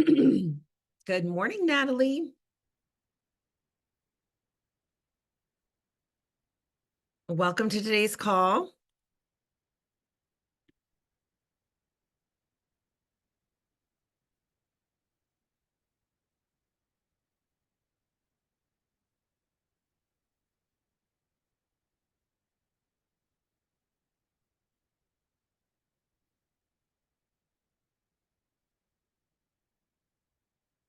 Good morning, Natalie. Welcome to today's call.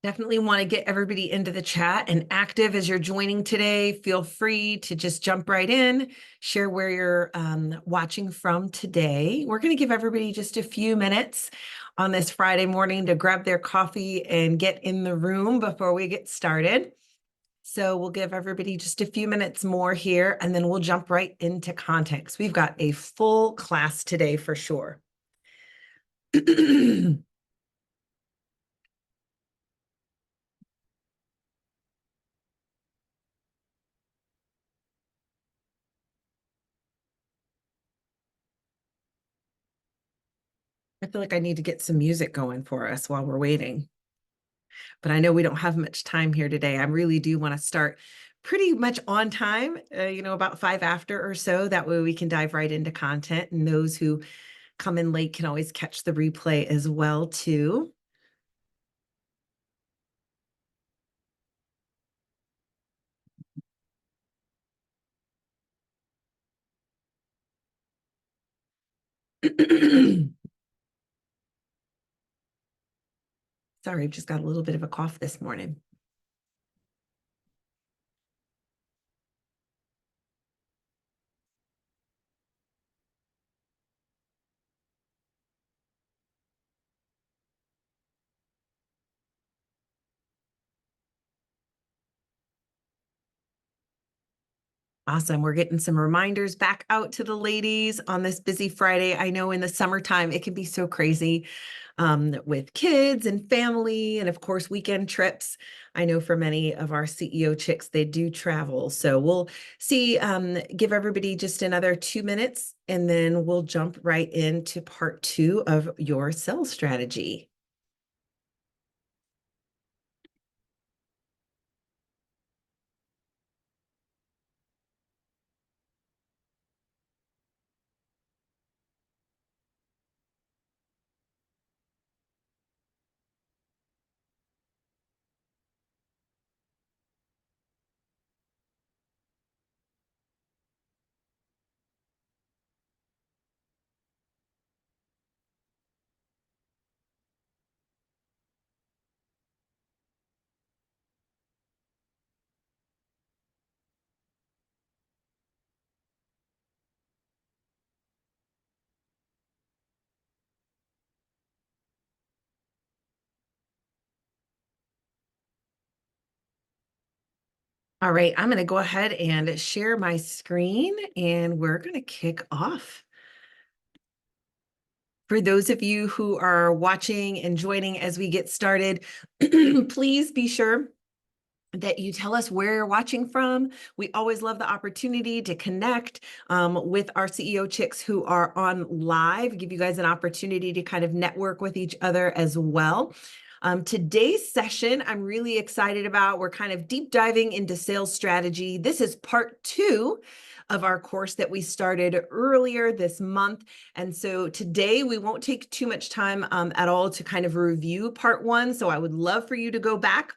Definitely want to get everybody into the chat and active as you're joining today. Feel free to just jump right in, share where you're watching from today. We're going to give everybody just a few minutes on this Friday morning to grab their coffee and get in the room before we get started. So we'll give everybody just a few minutes more here, and then we'll jump right into context. We've got a full class today for sure. I feel like I need to get some music going for us while we're waiting. But I know we don't have much time here today. I really do want to start pretty much on time, about 5 after or so. That way we can dive right into content. And those who come in late can always catch the replay as well, too. Sorry, I've just got a little bit of a cough this morning. Awesome. We're getting some reminders back out to the ladies on this busy Friday. I know in the summertime, it can be so crazy with kids and family, and of course, weekend trips. I know for many of our CEO chicks, they do travel. So we'll see, give everybody just another 2 minutes, and then we'll jump right into part 2 of your sales strategy. All right, I'm going to go ahead and share my screen, and we're going to kick off. For those of you who are watching and joining as we get started, please be sure that you tell us where you're watching from. We always love the opportunity to connect with our CEO chicks who are on live, give you guys an opportunity to kind of network with each other as well. Today's session, I'm really excited about. We're kind of deep diving into sales strategy. This is part 2 of our course that we started earlier this month. And so today we won't take too much time at all to kind of review part 1. So I would love for you to go back,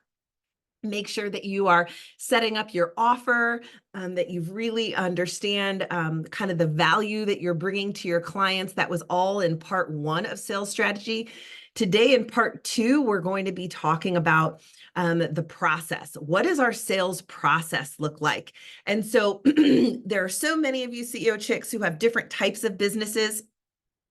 make sure that you are setting up your offer, that you really understand kind of the value that you're bringing to your clients. That was all in part 1 of sales strategy. Today in part 2, we're going to be talking about the process. What does our sales process look like? And so there are so many of you CEO chicks who have different types of businesses.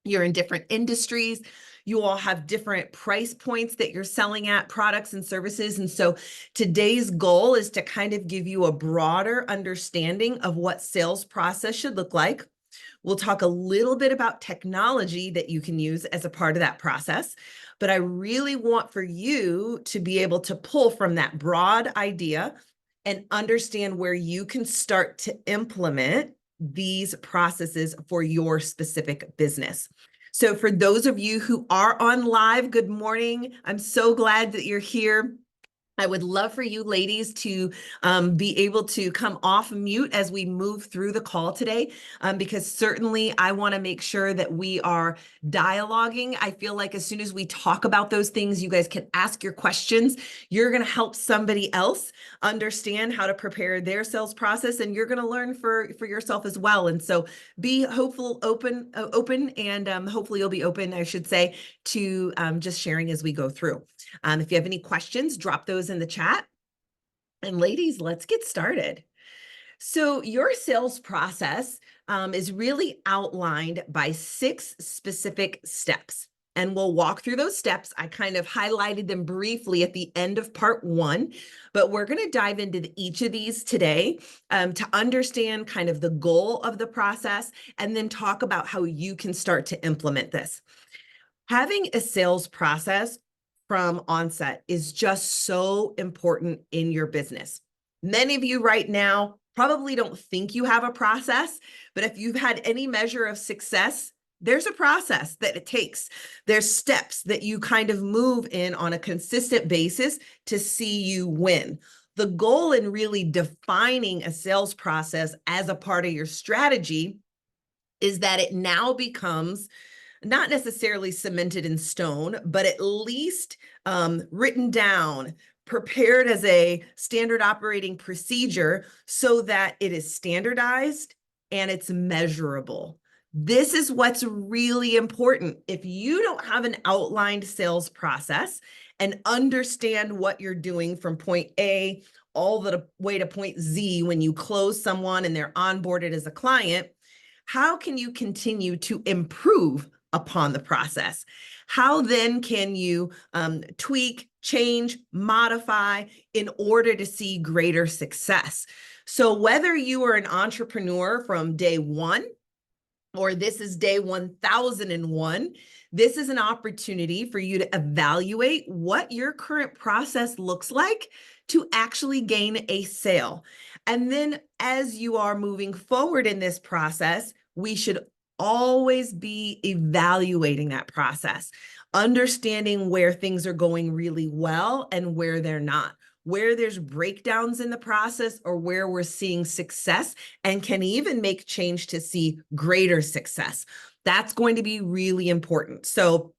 You're in different industries. You all have different price points that you're selling at, products and services. And so today's goal is to kind of give you a broader understanding of what sales process should look like. We'll talk a little bit about technology that you can use as a part of that process. But I really want for you to be able to pull from that broad idea and understand where you can start to implement these processes for your specific business. So for those of you who are on live, good morning. I'm so glad that you're here. I would love for you ladies to be able to come off mute as we move through the call today, because certainly I want to make sure that we are dialoguing. I feel like as soon as we talk about those things, you guys can ask your questions. You're going to help somebody else understand how to prepare their sales process, and you're going to learn for yourself as well. And so be hopeful, open, and hopefully you'll be open, I should say, to just sharing as we go through. If you have any questions, drop those in the chat. And ladies, let's get started. So your sales process is really outlined by 6 specific steps. And we'll walk through those steps. I kind of highlighted them briefly at the end of part 1, but we're going to dive into each of these today to understand kind of the goal of the process and then talk about how you can start to implement this. Having a sales process from onset is just so important in your business. Many of you right now probably don't think you have a process, but if you've had any measure of success, there's a process that it takes. There's steps that you kind of move in on a consistent basis to see you win. The goal in really defining a sales process as a part of your strategy is that it now becomes not necessarily cemented in stone, but at least written down, prepared as a standard operating procedure so that it is standardized and it's measurable. This is what's really important. If you don't have an outlined sales process and understand what you're doing from point A all the way to point Z when you close someone and they're onboarded as a client, how can you continue to improve upon the process? How then can you tweak, change, modify in order to see greater success? So whether you are an entrepreneur from day 1 or this is day 1001, this is an opportunity for you to evaluate what your current process looks like to actually gain a sale. And then as you are moving forward in this process, we should always be evaluating that process, understanding where things are going really well and where they're not, where there's breakdowns in the process or where we're seeing success and can even make change to see greater success. That's going to be really important. So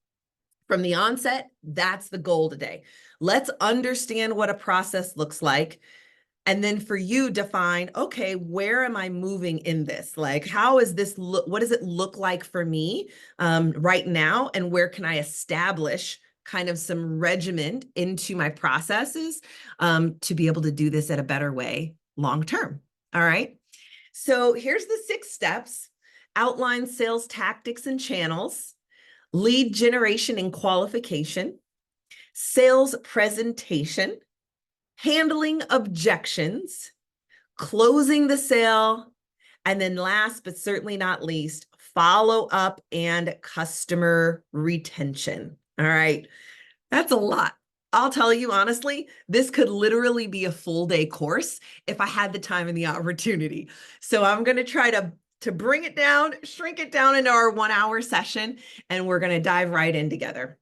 from the onset, that's the goal today. Let's understand what a process looks like. And then for you, define, okay, where am I moving in this? Like, how is this look? What does it look like for me right now? And where can I establish kind of some regimen into my processes to be able to do this at a better way long term? All right. So here's the 6 steps: outline sales tactics and channels, lead generation and qualification, sales presentation, handling objections, closing the sale, and then last but certainly not least, follow up and customer retention. All right, that's a lot. I'll tell you honestly, this could literally be a full day course if I had the time and the opportunity. So I'm going to try to bring it down, shrink it down into our 1-hour session, and we're going to dive right in together.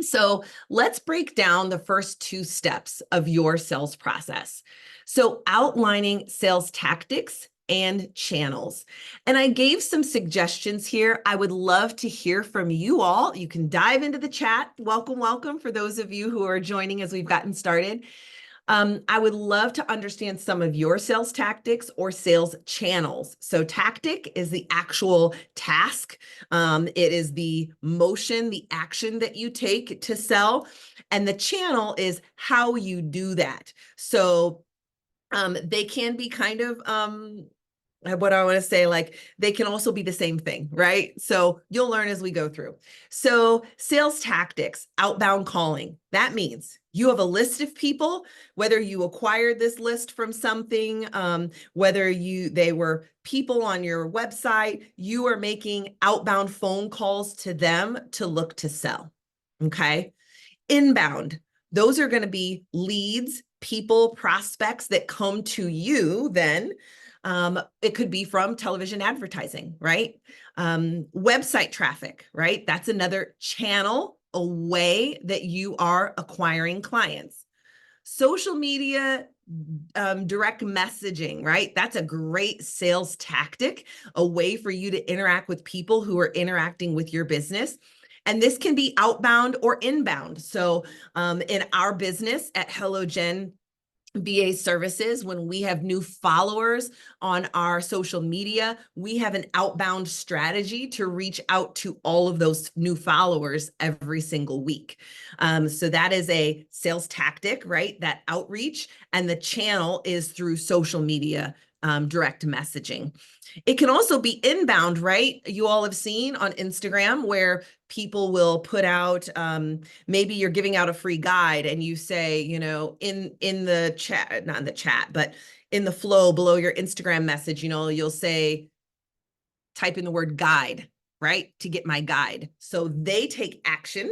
So let's break down the first 2 steps of your sales process. So outlining sales tactics and channels. And I gave some suggestions here. I would love to hear from you all. You can dive into the chat. Welcome, welcome for those of you who are joining as we've gotten started. I would love to understand some of your sales tactics or sales channels. So tactic is the actual task. It is the motion, the action that you take to sell. And the channel is how you do that. So they can be kind of what I want to say, like they can also be the same thing, right? So you'll learn as we go through. So sales tactics, outbound calling, that means you have a list of people, whether you acquired this list from something, whether they were people on your website, you are making outbound phone calls to them to look to sell, okay? Inbound, those are going to be leads, people, prospects that come to you then. It could be from television advertising, right? Website traffic, right? That's another channel, a way that you are acquiring clients. Social media, direct messaging, right? That's a great sales tactic, a way for you to interact with people who are interacting with your business. And this can be outbound or inbound. So in our business at Hello Gen BA services, when we have new followers on our social media, we have an outbound strategy to reach out to all of those new followers every single week. So that is a sales tactic, right? That outreach, and the channel is through social media, direct messaging. It can also be inbound, right? You all have seen on Instagram where people will put out, maybe you're giving out a free guide and you say, you know, in the chat, not in the chat, but in the flow below your Instagram message, you know, you'll say, type in the word guide, right? To get my guide. So they take action,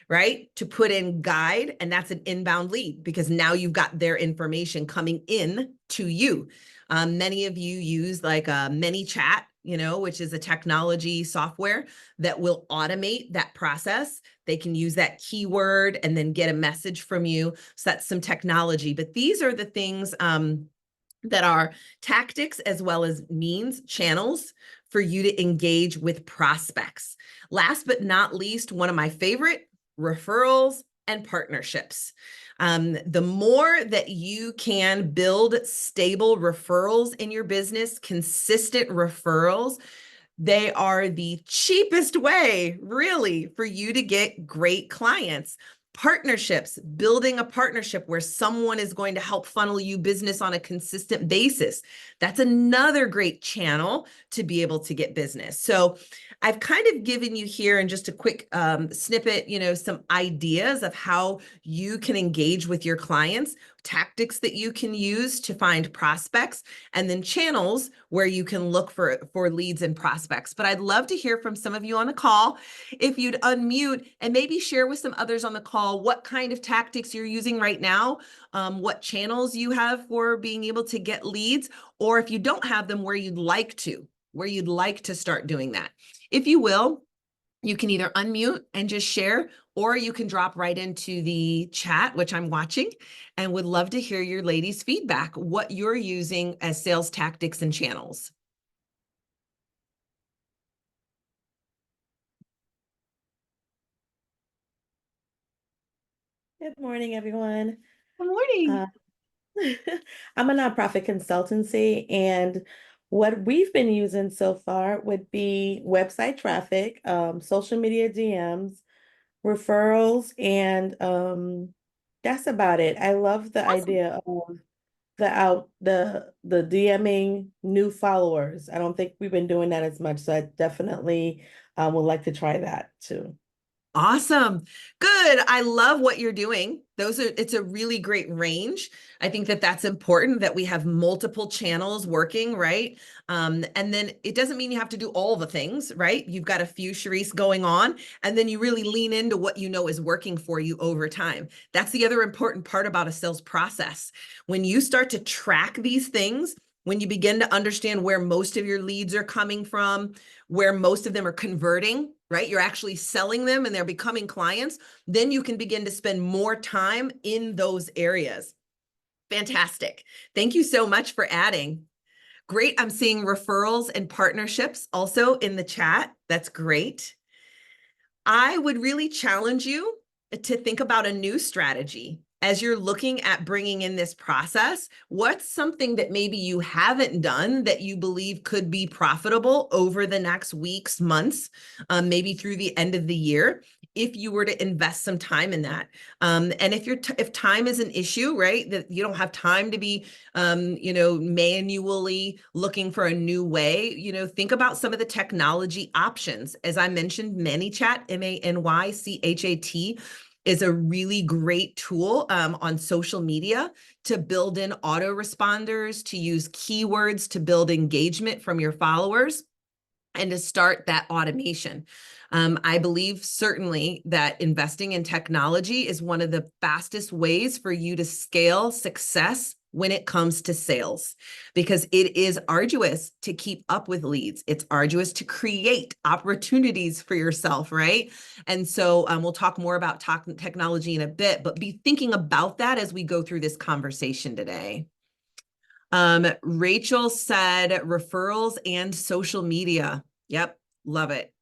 right? To put in guide, and that's an inbound lead because now you've got their information coming in to you. Many of you use like a ManyChat, you know, which is a technology software that will automate that process. They can use that keyword and then get a message from you. So that's some technology. But these are the things that are tactics as well as means, channels for you to engage with prospects. Last but not least, one of my favorite, referrals and partnerships. The more that you can build stable referrals in your business, consistent referrals, they are the cheapest way, really, for you to get great clients. Partnerships, building a partnership where someone is going to help funnel you business on a consistent basis. That's another great channel to be able to get business. So I've kind of given you here in just a quick snippet, you know, some ideas of how you can engage with your clients, tactics that you can use to find prospects, and then channels where you can look for leads and prospects. But I'd love to hear from some of you on the call. If you'd unmute and maybe share with some others on the call what kind of tactics you're using right now, what channels you have for being able to get leads, or if you don't have them, where you'd like to start doing that. If you will, you can either unmute and just share, or you can drop right into the chat, which I'm watching, and would love to hear your ladies' feedback, what you're using as sales tactics and channels. Good morning, everyone. Good morning. I'm a nonprofit consultancy, and what we've been using so far would be website traffic, social media DMs, referrals, and that's about it. I love the Awesome. idea of the DMing new followers. I don't think we've been doing that as much, so I definitely would like to try that too. Awesome. Good. I love what you're doing. It's a really great range. I think that that's important that we have multiple channels working, right? And then it doesn't mean you have to do all the things, right? You've got a few, Charisse, going on, and then you really lean into what you know is working for you over time. That's the other important part about a sales process. When you start to track these things, when you begin to understand where most of your leads are coming from, where most of them are converting, right? You're actually selling them and they're becoming clients, then you can begin to spend more time in those areas. Fantastic. Thank you so much for adding. Great. I'm seeing referrals and partnerships also in the chat. That's great. I would really challenge you to think about a new strategy. As you're looking at bringing in this process, what's something that maybe you haven't done that you believe could be profitable over the next weeks, months, maybe through the end of the year, if you were to invest some time in that? And if time is an issue, right, that you don't have time to be, manually looking for a new way, think about some of the technology options. As I mentioned, ManyChat, ManyChat, is a really great tool on social media to build in autoresponders, to use keywords to build engagement from your followers, and to start that automation. I believe certainly that investing in technology is one of the fastest ways for you to scale success when it comes to sales, because it is arduous to keep up with leads. It's arduous to create opportunities for yourself, right? And so we'll talk more about technology in a bit, but be thinking about that as we go through this conversation today. Rachel said referrals and social media. Yep, love it.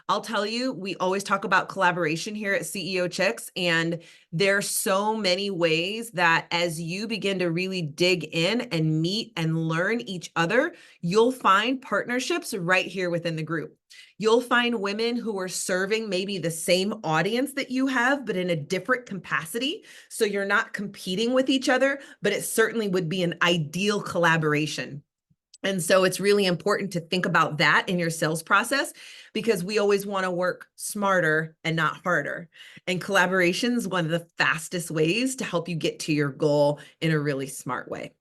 I'll tell you, we always talk about collaboration here at CEO Chicks, and there's so many ways that as you begin to really dig in and meet and learn each other, you'll find partnerships right here within the group. You'll find women who are serving maybe the same audience that you have, but in a different capacity. So you're not competing with each other, but it certainly would be an ideal collaboration. And so it's really important to think about that in your sales process, because we always want to work smarter and not harder. And collaboration is one of the fastest ways to help you get to your goal in a really smart way.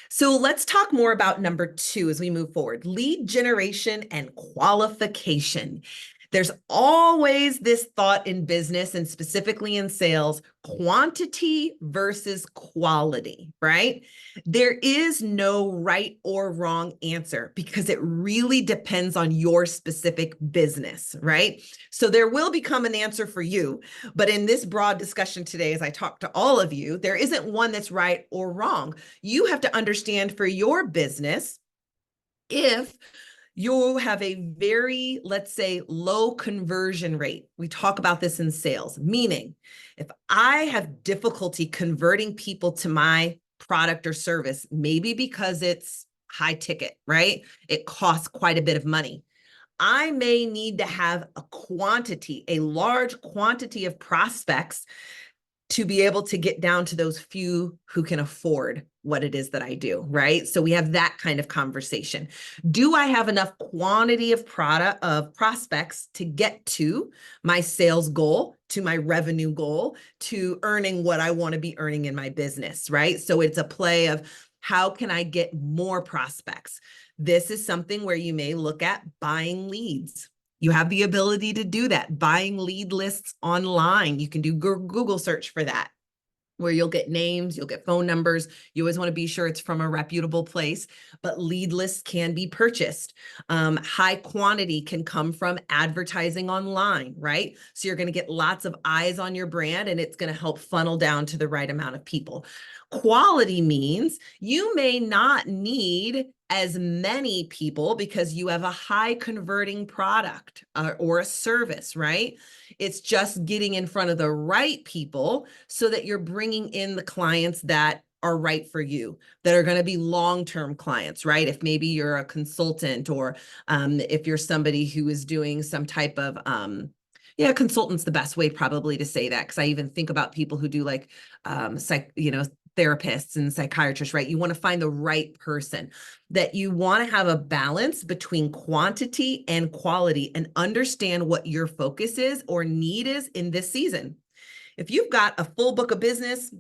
So let's talk more about number 2 as we move forward: lead generation and qualification. There's always this thought in business, and specifically in sales, quantity versus quality, right? There is no right or wrong answer, because it really depends on your specific business, right? So there will become an answer for you, but in this broad discussion today, as I talk to all of you, there isn't one that's right or wrong. You have to understand for your business, if you have a very, let's say, low conversion rate. We talk about this in sales, meaning if I have difficulty converting people to my product or service, maybe because it's high ticket, right? It costs quite a bit of money. I may need to have a large quantity of prospects to be able to get down to those few who can afford what it is that I do, right? So we have that kind of conversation. Do I have enough quantity of prospects to get to my sales goal, to my revenue goal, to earning what I want to be earning in my business, right? So it's a play of, how can I get more prospects? This is something where you may look at buying leads. You have the ability to do that, buying lead lists online. You can do Google search for that, where you'll get names, you'll get phone numbers. You always want to be sure it's from a reputable place, but lead lists can be purchased. High quantity can come from advertising online, right? So you're going to get lots of eyes on your brand, and it's going to help funnel down to the right amount of people. Quality means you may not need as many people because you have a high converting product or a service, right? It's just getting in front of the right people so that you're bringing in the clients that are right for you, that are going to be long-term clients, right? If maybe you're a consultant, or if you're somebody who is doing some type of, consultant's the best way probably to say that, because I even think about people who do like, therapists and psychiatrists, right? You want to find the right person, that you want to have a balance between quantity and quality, and understand what your focus is or need is in this season. If you've got a full book of business,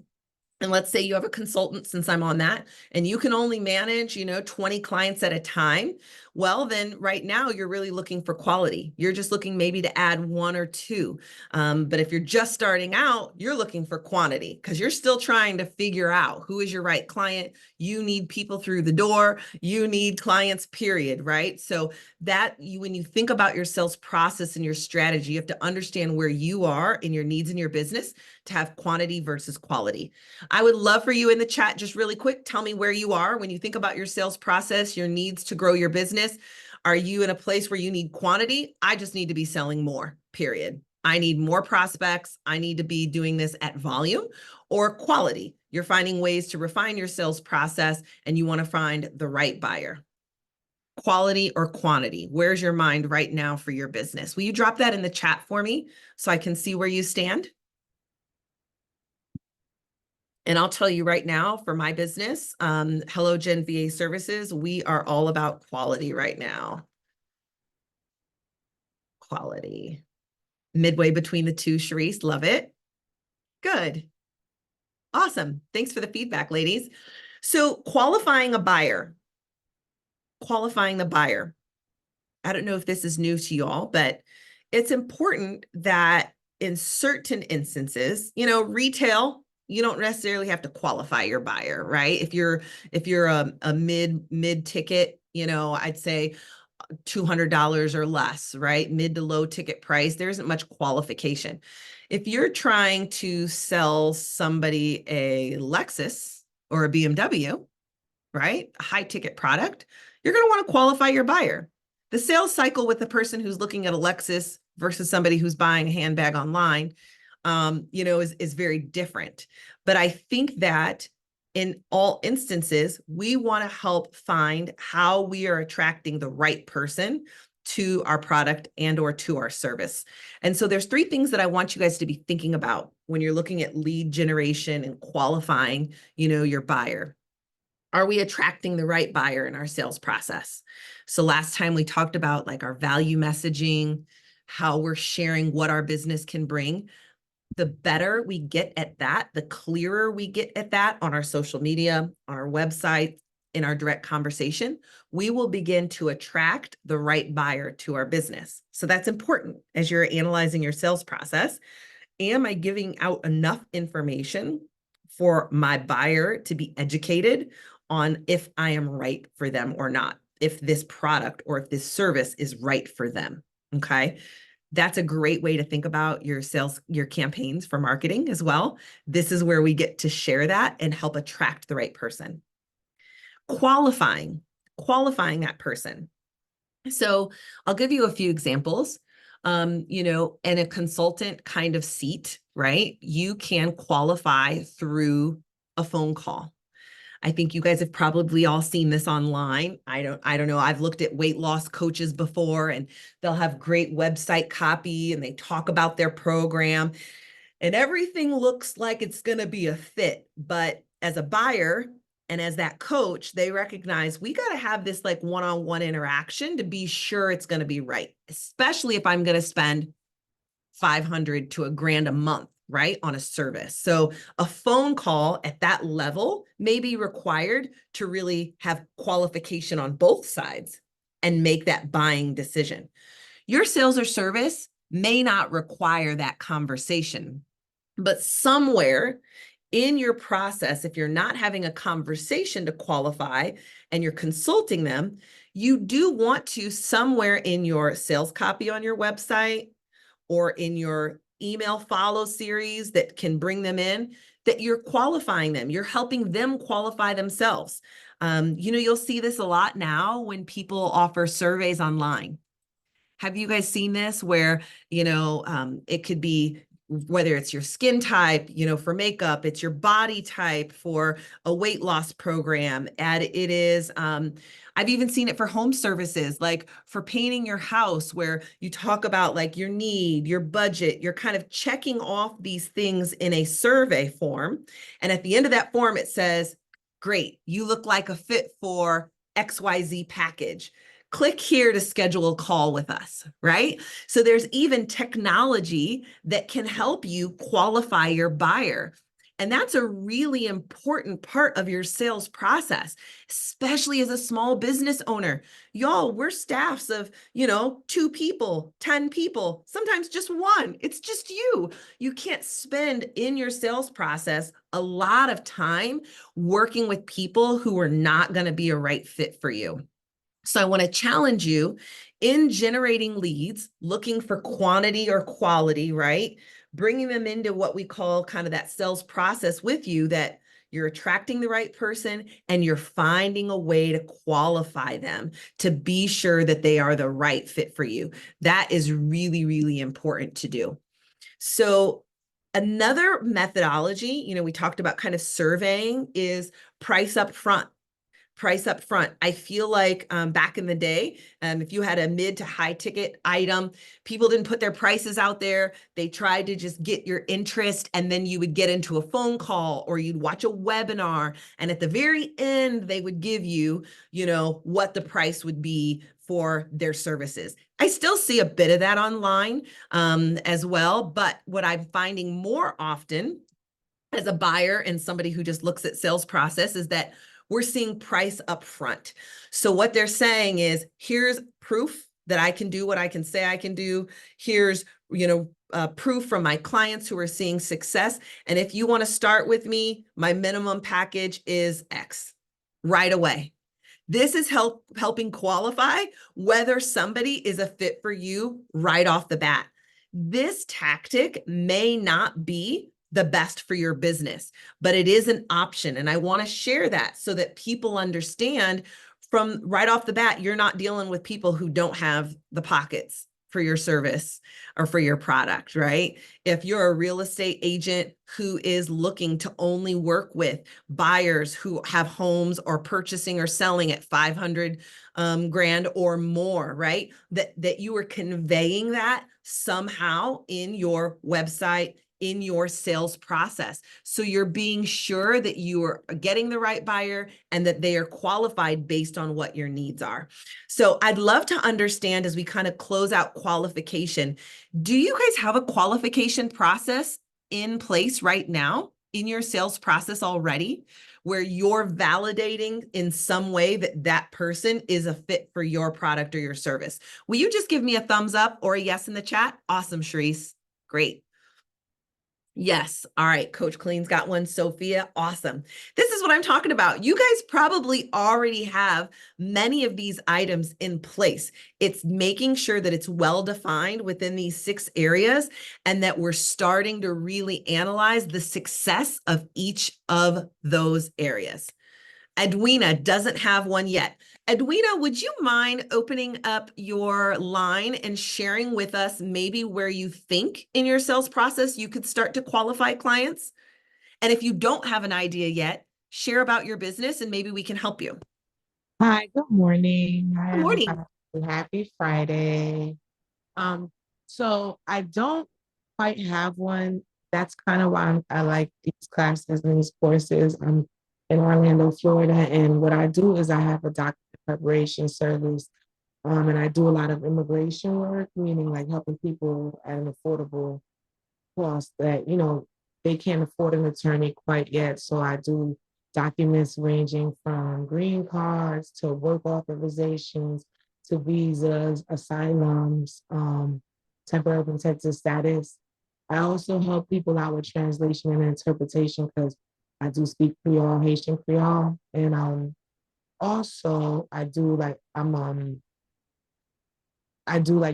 and let's say you have a consultant, since I'm on that, and you can only manage, 20 clients at a time. Well, then right now you're really looking for quality. You're just looking maybe to add 1 or 2. But if you're just starting out, you're looking for quantity, because you're still trying to figure out who is your right client. You need people through the door. You need clients, period, right? So when you think about your sales process and your strategy, you have to understand where you are in your needs in your business to have quantity versus quality. I would love for you in the chat, just really quick, tell me where you are when you think about your sales process, your needs to grow your business. Are you in a place where you need quantity? I just need to be selling more, period. I need more prospects. I need to be doing this at volume. Or quality. You're finding ways to refine your sales process, and you want to find the right buyer. Quality or quantity? Where's your mind right now for your business? Will you drop that in the chat for me so I can see where you stand? And I'll tell you right now, for my business, Hello Gen VA Services, we are all about quality right now. Quality. Midway between the two, Sharice, love it. Good. Awesome. Thanks for the feedback, ladies. So qualifying a buyer, qualifying the buyer. I don't know if this is new to you all, but it's important that in certain instances, retail, you don't necessarily have to qualify your buyer, right? If you're a mid ticket, I'd say $200 or less, right? Mid to low ticket price, there isn't much qualification. If you're trying to sell somebody a Lexus or a BMW, right? A high ticket product, you're going to want to qualify your buyer. The sales cycle with the person who's looking at a Lexus versus somebody who's buying a handbag online, is very different. But I think that in all instances, we want to help find how we are attracting the right person to our product and or to our service. And so there's 3 things that I want you guys to be thinking about when you're looking at lead generation and qualifying, your buyer. Are we attracting the right buyer in our sales process? So last time we talked about like our value messaging, how we're sharing what our business can bring. The better we get at that, the clearer we get at that on our social media, on our website, in our direct conversation, we will begin to attract the right buyer to our business. So that's important as you're analyzing your sales process. Am I giving out enough information for my buyer to be educated on if I am right for them or not, if this product or if this service is right for them? Okay. That's a great way to think about your sales, your campaigns for marketing as well. This is where we get to share that and help attract the right person. Qualifying that person. So I'll give you a few examples. In a consultant kind of seat, right? You can qualify through a phone call. I think you guys have probably all seen this online. I don't know. I've looked at weight loss coaches before, and they'll have great website copy and they talk about their program and everything looks like it's going to be a fit. But as a buyer and as that coach, they recognize we got to have this like one-on-one interaction to be sure it's going to be right, especially if I'm going to spend $500 to $1,000 a month, right, on a service. So a phone call at that level may be required to really have qualification on both sides and make that buying decision. Your sales or service may not require that conversation, but somewhere in your process, if you're not having a conversation to qualify and you're consulting them, you do want to somewhere in your sales copy on your website or in your email follow series that can bring them in, that you're qualifying them. You're helping them qualify themselves. You'll see this a lot now when people offer surveys online. Have you guys seen this where, it could be whether it's your skin type, for makeup, it's your body type for a weight loss program. And it is, I've even seen it for home services, like for painting your house, where you talk about like your need, your budget, you're kind of checking off these things in a survey form. And at the end of that form, it says, great, you look like a fit for XYZ package. Click here to schedule a call with us, right? So there's even technology that can help you qualify your buyer. And that's a really important part of your sales process, especially as a small business owner. Y'all, we're staffs of, 2 people, 10 people, sometimes just 1. It's just you. You can't spend in your sales process a lot of time working with people who are not going to be a right fit for you. So I want to challenge you in generating leads, looking for quantity or quality, right? Bringing them into what we call kind of that sales process with you, that you're attracting the right person and you're finding a way to qualify them to be sure that they are the right fit for you. That is really, really important to do. So another methodology, we talked about kind of surveying, is price up front. Price up front. I feel like back in the day, if you had a mid to high ticket item, people didn't put their prices out there. They tried to just get your interest, and then you would get into a phone call or you'd watch a webinar. And at the very end, they would give you, what the price would be for their services. I still see a bit of that online as well. But what I'm finding more often as a buyer and somebody who just looks at sales process is that we're seeing price up front. So what they're saying is, here's proof that I can do what I can say I can do. Here's, proof from my clients who are seeing success. And if you want to start with me, my minimum package is X right away. This is helping qualify whether somebody is a fit for you right off the bat. This tactic may not be the best for your business, but it is an option. And I want to share that so that people understand from right off the bat, you're not dealing with people who don't have the pockets for your service or for your product, right? If you're a real estate agent who is looking to only work with buyers who have homes or purchasing or selling at 500 grand or more, right? That you are conveying that somehow in your website, in your sales process. So you're being sure that you are getting the right buyer and that they are qualified based on what your needs are. So I'd love to understand as we kind of close out qualification, do you guys have a qualification process in place right now in your sales process already where you're validating in some way that that person is a fit for your product or your service? Will you just give me a thumbs up or a yes in the chat? Awesome, Sharice. Great. Yes. All right. Coach Clean's got one. Sophia. Awesome. This is what I'm talking about. You guys probably already have many of these items in place. It's making sure that it's well defined within these 6 areas and that we're starting to really analyze the success of each of those areas. Edwina doesn't have one yet. Edwina, would you mind opening up your line and sharing with us maybe where you think in your sales process you could start to qualify clients? And if you don't have an idea yet, share about your business and maybe we can help you. Hi, good morning. Hi, Good morning. everybody. Happy Friday. Um, so I don't quite have one. That's kind of why I like these classes and these courses. I'm in Orlando, Florida, and what I do is I have a document preparation service, and I do a lot of immigration work, meaning like helping people at an affordable cost that, they can't afford an attorney quite yet. So I do documents ranging from green cards to work authorizations to visas, asylums, temporary protected status. I also help people out with translation and interpretation because I do speak Creole, Haitian Creole. And also I do like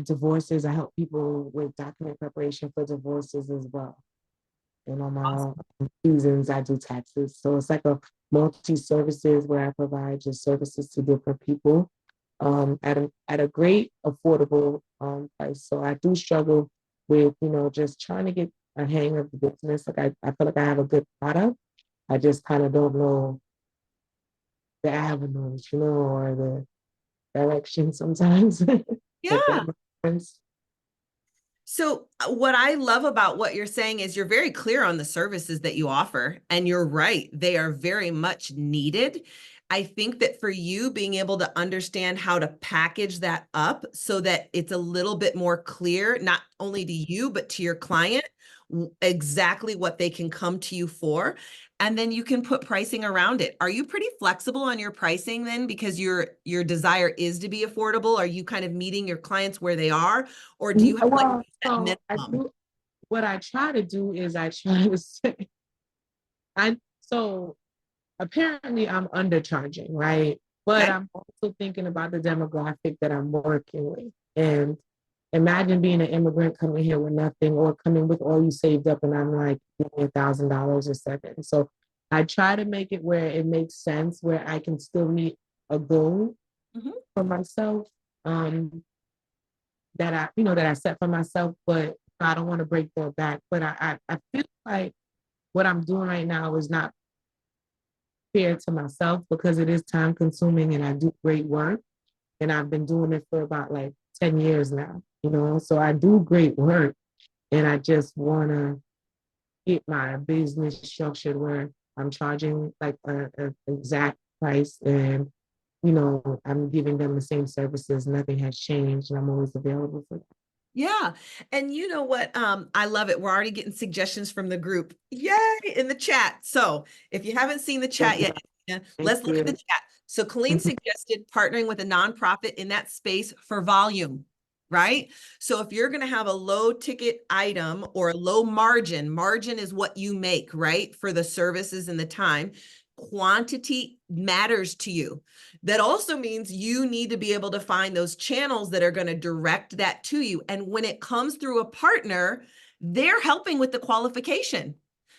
divorces. I help people with document preparation for divorces as well. And on my seasons, I do taxes. So it's like a multi-services where I provide just services to different people at a great affordable price. So I do struggle with, just trying to get a hang of the business. Like I feel like I have a good product. I just kind of don't know the avenues, or the direction sometimes. If Yeah. that makes sense. So what I love about what you're saying is you're very clear on the services that you offer, and you're right, they are very much needed. I think that for you being able to understand how to package that up so that it's a little bit more clear, not only to you, but to your client, exactly what they can come to you for. And then you can put pricing around it. Are you pretty flexible on your pricing then? Because your desire is to be affordable. Are you kind of meeting your clients where they are? Or do you have like Well, that so I minimum? do. What I try to do is I try to say, I so apparently I'm undercharging, right? But Okay. I'm also thinking about the demographic that I'm working with. And imagine being an immigrant coming here with nothing or coming with all you saved up, and I'm like, give me $1,000 a second. So I try to make it where it makes sense, where I can still meet a goal Mhm. for myself. That I set for myself, but I don't want to break that back. But I feel like what I'm doing right now is not fair to myself because it is time consuming and I do great work. And I've been doing it for about like 10 years now, so I do great work and I just want to get my business structured where I'm charging like a exact price and, I'm giving them the same services. Nothing has changed and I'm always available for them. Yeah. And you know what? I love it. We're already getting suggestions from the group. Yay, in the chat. So if you haven't seen the chat yet, Thank let's look at the you. chat. So Colleen suggested partnering with a nonprofit in that space for volume. right? So if you're going to have a low ticket item or a low margin, margin is what you make, right? For the services and the time. Quantity matters to you. That also means you need to be able to find those channels that are going to direct that to you. And when it comes through a partner, they're helping with the qualification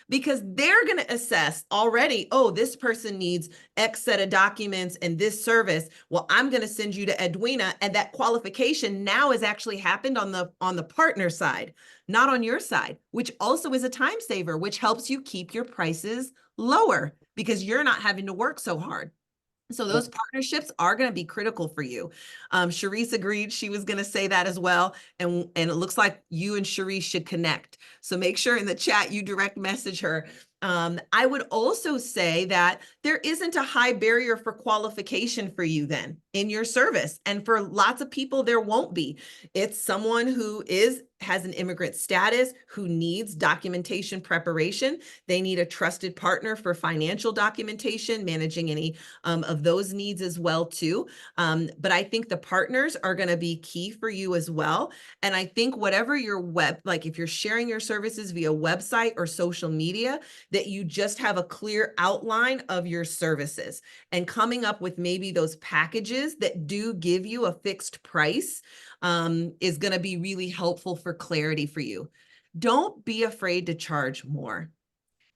because they're going to assess already, oh, this person needs X set of documents and this service. Well, I'm going to send you to Edwina, and that qualification now has actually happened on the partner side, not on your side, which also is a time saver, which helps you keep your prices lower because you're not having to work so hard. So those partnerships are going to be critical for you. Sharice agreed she was going to say that as well. And it looks like you and Sharice should connect. So make sure in the chat you direct message her. I would also say that there isn't a high barrier for qualification for you then in your service. And for lots of people, there won't be. It's someone who has an immigrant status, who needs documentation preparation. They need a trusted partner for financial documentation, managing any of those needs as well too. But I think the partners are going to be key for you as well. And I think whatever your like if you're sharing your services via website or social media, that you just have a clear outline of your services and coming up with maybe those packages that do give you a fixed price is going to be really helpful for clarity for you. Don't be afraid to charge more.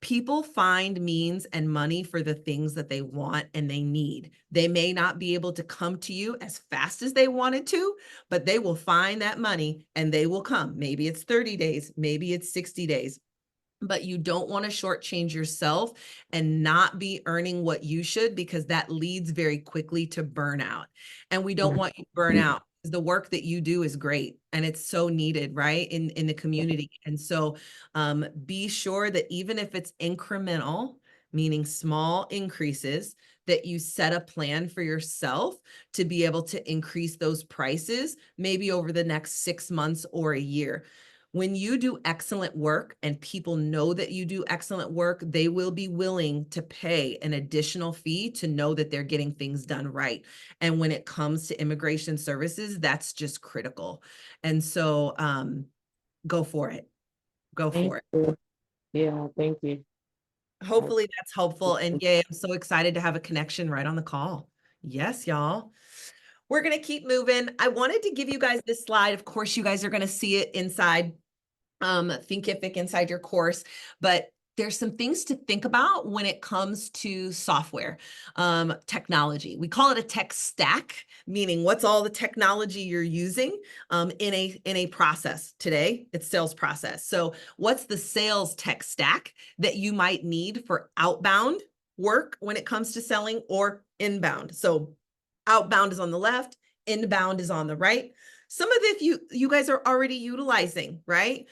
People find means and money for the things that they want and they need. They may not be able to come to you as fast as they wanted to, but they will find that money and they will come. Maybe it's 30 days, maybe it's 60 days. But you don't want to shortchange yourself and not be earning what you should, because that leads very quickly to burnout. And we don't want you to burn out. The work that you do is great and it's so needed, right, in the community. And so be sure that even if it's incremental, meaning small increases, that you set a plan for yourself to be able to increase those prices maybe over the next 6 months or a year. When you do excellent work and people know that you do excellent work, they will be willing to pay an additional fee to know that they're getting things done right. And when it comes to immigration services, that's just critical. And so go for it. Go for it. Yeah, thank you. Hopefully that's helpful. And yay, I'm so excited to have a connection right on the call. Yes, y'all. We're going to keep moving. I wanted to give you guys this slide. Of course, you guys are going to see it inside Thinkific, inside your course, but there's some things to think about when it comes to software, technology. We call it a tech stack, meaning what's all the technology you're using in a process. Today, it's sales process. So what's the sales tech stack that you might need for outbound work when it comes to selling, or inbound? So outbound is on the left, inbound is on the right. Some of it you guys are already utilizing, right?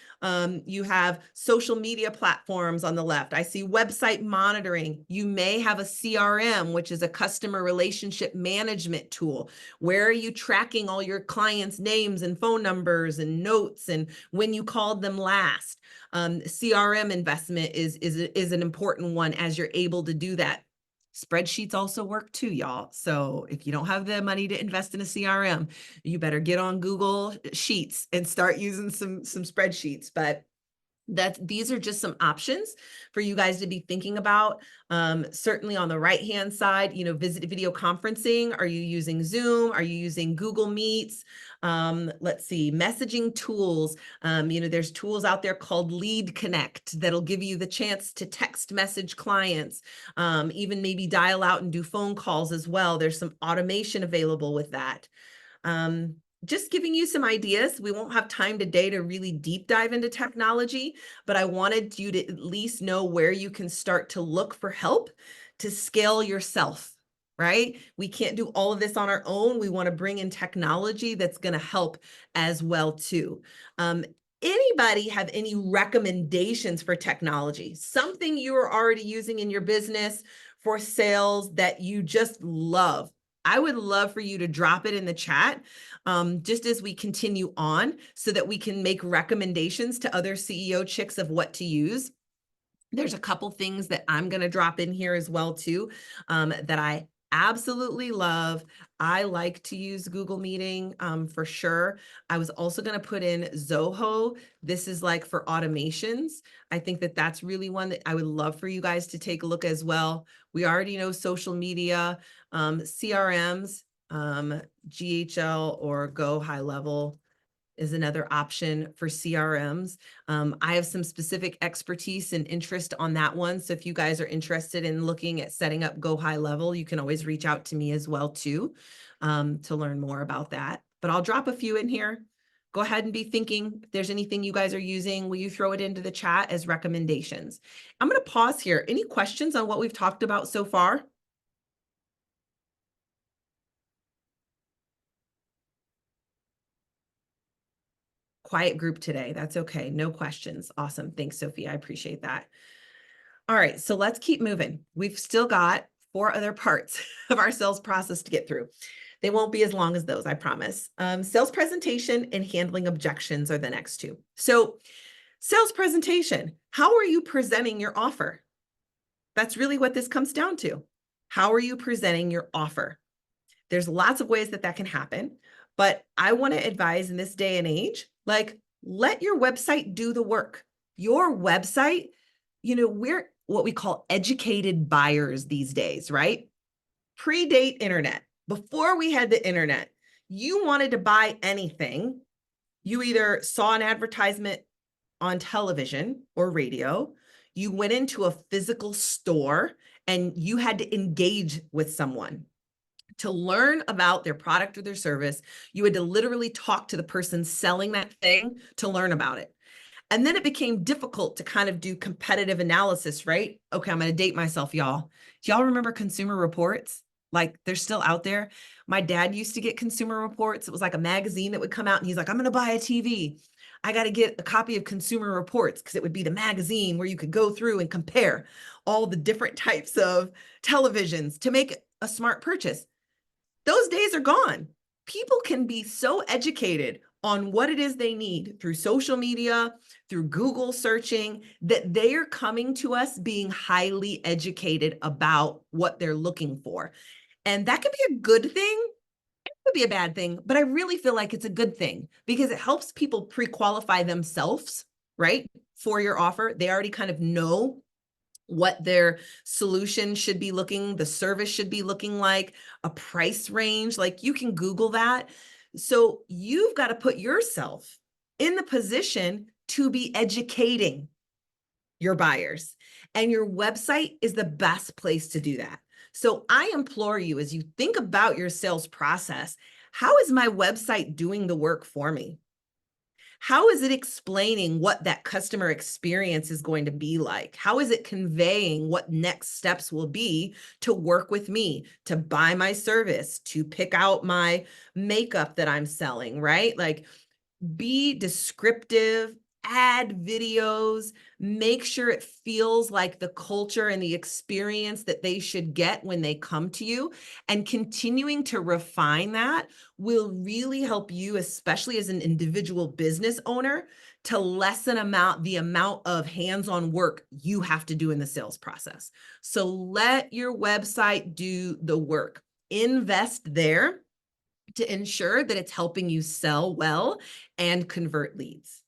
You have social media platforms on the left. I see website monitoring. You may have a CRM, which is a customer relationship management tool. Where are you tracking all your clients' names and phone numbers and notes and when you called them last? CRM investment is an important one as you're able to do that. Spreadsheets also work too, y'all. So if you don't have the money to invest in a CRM, you better get on Google Sheets and start using some spreadsheets. But these are just some options for you guys to be thinking about. Certainly on the right-hand side, visit video conferencing. Are you using Zoom? Are you using Google Meets? Let's see, messaging tools. There's tools out there called Lead Connect that'll give you the chance to text message clients, even maybe dial out and do phone calls as well. There's some automation available with that. Just giving you some ideas. We won't have time today to really deep dive into technology, but I wanted you to at least know where you can start to look for help to scale yourself, right? We can't do all of this on our own. We want to bring in technology that's going to help as well too. Anybody have any recommendations for technology? Something you are already using in your business for sales that you just love? I would love for you to drop it in the chat just as we continue on so that we can make recommendations to other CEO chicks of what to use. There's a couple things that I'm going to drop in here as well too that I absolutely love. I like to use Google Meeting for sure. I was also going to put in Zoho. This is like for automations. I think that that's really one that I would love for you guys to take a look as well. We already know social media, CRMs, GHL or Go High Level is another option for CRMs. I have some specific expertise and interest on that one. So if you guys are interested in looking at setting up Go High Level, you can always reach out to me as well too, to learn more about that. But I'll drop a few in here. Go ahead and be thinking if there's anything you guys are using, will you throw it into the chat as recommendations? I'm going to pause here. Any questions on what we've talked about so far? Quiet group today. That's okay. No questions. Awesome. Thanks, Sophie. I appreciate that. All right, so let's keep moving. We've still got 4 other parts of our sales process to get through. They won't be as long as those, I promise. Sales presentation and handling objections are the next 2. So sales presentation, how are you presenting your offer? That's really what this comes down to. How are you presenting your offer? There's lots of ways that that can happen, but I want to advise in this day and age, like, let your website do the work. Your website, we're what we call educated buyers these days, right? Predate internet. Before we had the internet, you wanted to buy anything, you either saw an advertisement on television or radio, you went into a physical store, and you had to engage with someone. To learn about their product or their service, you had to literally talk to the person selling that thing to learn about it. And then it became difficult to kind of do competitive analysis, right? Okay, I'm going to date myself, y'all. Do y'all remember Consumer Reports? Like, they're still out there. My dad used to get Consumer Reports. It was like a magazine that would come out, and he's like, I'm going to buy a TV. I got to get a copy of Consumer Reports because it would be the magazine where you could go through and compare all the different types of televisions to make a smart purchase. Those days are gone. People can be so educated on what it is they need through social media, through Google searching, that they are coming to us being highly educated about what they're looking for. And that could be a good thing. It could be a bad thing, but I really feel like it's a good thing because it helps people pre-qualify themselves, right, for your offer. They already kind of know what their solution should be looking, the service should be looking like, a price range. Like, you can Google that. So you've got to put yourself in the position to be educating your buyers, and your website is the best place to do that. So I implore you, as you think about your sales process, how is my website doing the work for me? How is it explaining what that customer experience is going to be like? How is it conveying what next steps will be to work with me, to buy my service, to pick out my makeup that I'm selling, right? Like, be descriptive, add videos, make sure it feels like the culture and the experience that they should get when they come to you. And continuing to refine that will really help you, especially as an individual business owner, to lessen the amount of hands-on work you have to do in the sales process. So let your website do the work. Invest there to ensure that it's helping you sell well and convert leads.